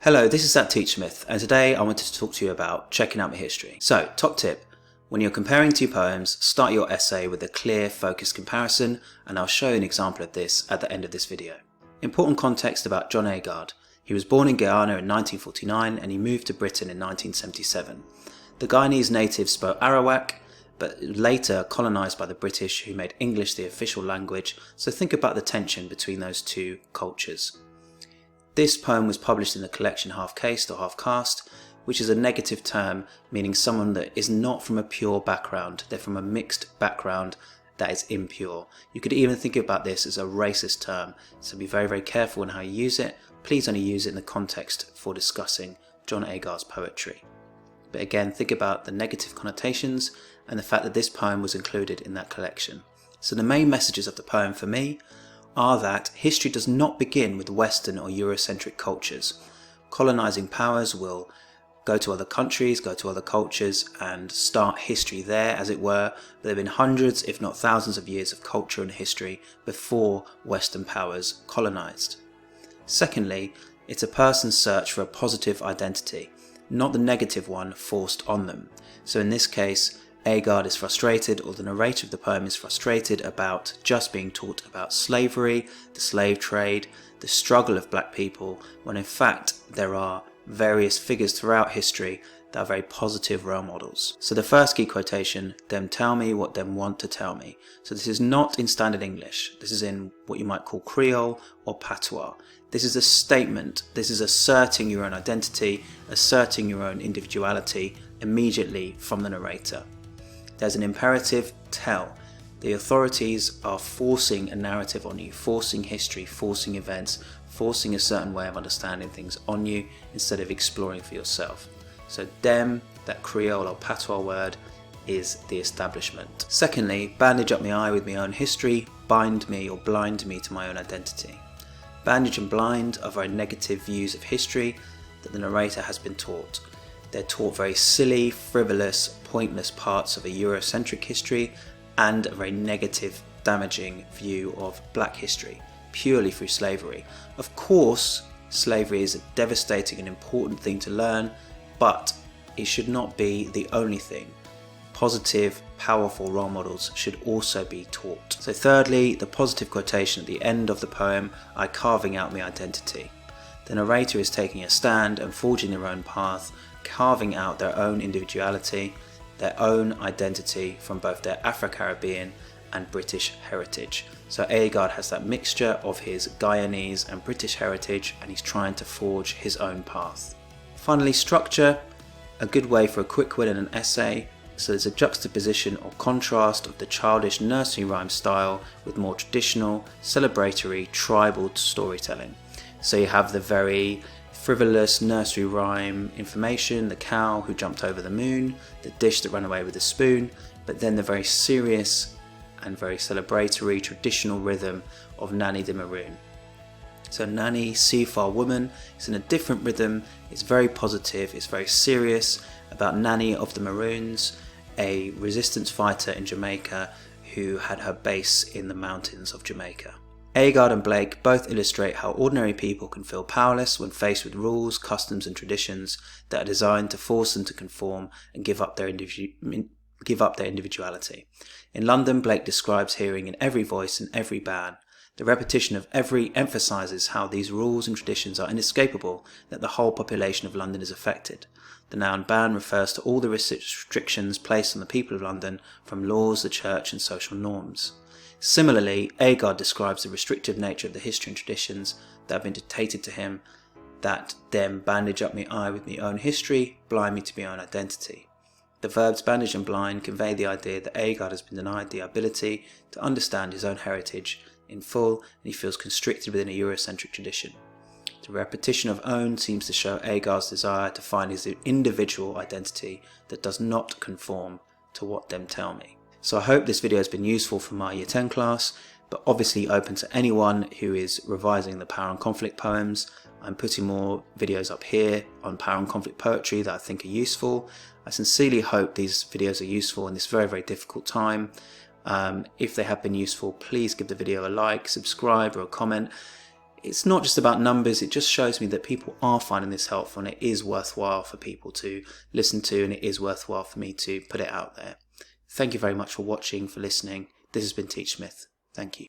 Hello, this is That Teachsmith, and today I wanted to talk to you about checking out my history. So, top tip, when you're comparing two poems, start your essay with a clear, focused comparison, and I'll show you an example of this at the end of this video. Important context about John Agard. He was born in Guyana in 1949 and he moved to Britain in 1977. The Guyanese natives spoke Arawak, but later colonised by the British, who made English the official language, so think about the tension between those two cultures. This poem was published in the collection Half Caste or Half Caste, which is a negative term meaning someone that is not from a pure background, they're from a mixed background that is impure. You could even think about this as a racist term, so be very, very careful in how you use it. Please only use it in the context for discussing John Agard's poetry. But again, think about the negative connotations and the fact that this poem was included in that collection. So the main messages of the poem for me are that history does not begin with Western or Eurocentric cultures. Colonizing powers will go to other countries, go to other cultures and start history there, as it were. But there have been hundreds, if not thousands of years of culture and history before Western powers colonized. Secondly, it's a person's search for a positive identity, not the negative one forced on them. So in this case, Agard is frustrated, or the narrator of the poem is frustrated about just being taught about slavery, the slave trade, the struggle of black people, when in fact there are various figures throughout history that are very positive role models. So the first key quotation, "Them tell me what them want to tell me." So this is not in standard English, this is in what you might call Creole or Patois. This is a statement, this is asserting your own identity, asserting your own individuality immediately from the narrator. There's an imperative, tell. The authorities are forcing a narrative on you, forcing history, forcing events, forcing a certain way of understanding things on you instead of exploring for yourself. So them, that Creole or Patois word, is the establishment. Secondly, bandage up my eye with my own history, bind me or blind me to my own identity. Bandage and blind are very negative views of history that the narrator has been taught. They're taught very silly, frivolous, pointless parts of a Eurocentric history and a very negative, damaging view of black history, purely through slavery. Of course, slavery is a devastating and important thing to learn, but it should not be the only thing. Positive, powerful role models should also be taught. So thirdly, the positive quotation at the end of the poem, "I carving out my identity." The narrator is taking a stand and forging their own path, carving out their own individuality, their own identity from both their Afro-Caribbean and British heritage. So Agard has that mixture of his Guyanese and British heritage, and he's trying to forge his own path. Finally, structure, a good way for a quick win in an essay. So there's a juxtaposition or contrast of the childish nursery rhyme style with more traditional, celebratory, tribal storytelling. So you have the very frivolous nursery rhyme information, the cow who jumped over the moon, the dish that ran away with the spoon, but then the very serious and very celebratory traditional rhythm of Nanny the Maroon. So Nanny, seafar woman, is in a different rhythm, it's very positive, it's very serious about Nanny of the Maroons, a resistance fighter in Jamaica who had her base in the mountains of Jamaica. Agard and Blake both illustrate how ordinary people can feel powerless when faced with rules, customs and traditions that are designed to force them to conform and give up their individuality. In London, Blake describes hearing in every voice, in every ban. The repetition of every emphasises how these rules and traditions are inescapable, that the whole population of London is affected. The noun ban refers to all the restrictions placed on the people of London from laws, the church and social norms. Similarly, Agard describes the restrictive nature of the history and traditions that have been dictated to him, that them bandage up me eye with me own history, blind me to me own identity. The verbs bandage and blind convey the idea that Agard has been denied the ability to understand his own heritage in full, and he feels constricted within a Eurocentric tradition. The repetition of own seems to show Agard's desire to find his individual identity that does not conform to what them tell me. So I hope this video has been useful for my Year 10 class, but obviously open to anyone who is revising the power and conflict poems. I'm putting more videos up here on power and conflict poetry that I think are useful. I sincerely hope these videos are useful in this very, very difficult time. If they have been useful, please give the video a like, subscribe or a comment. it's not just about numbers, it just shows me that people are finding this helpful and it is worthwhile for people to listen to, and it is worthwhile for me to put it out there. Thank you very much for watching, for listening. This has been Teach Smith. Thank you.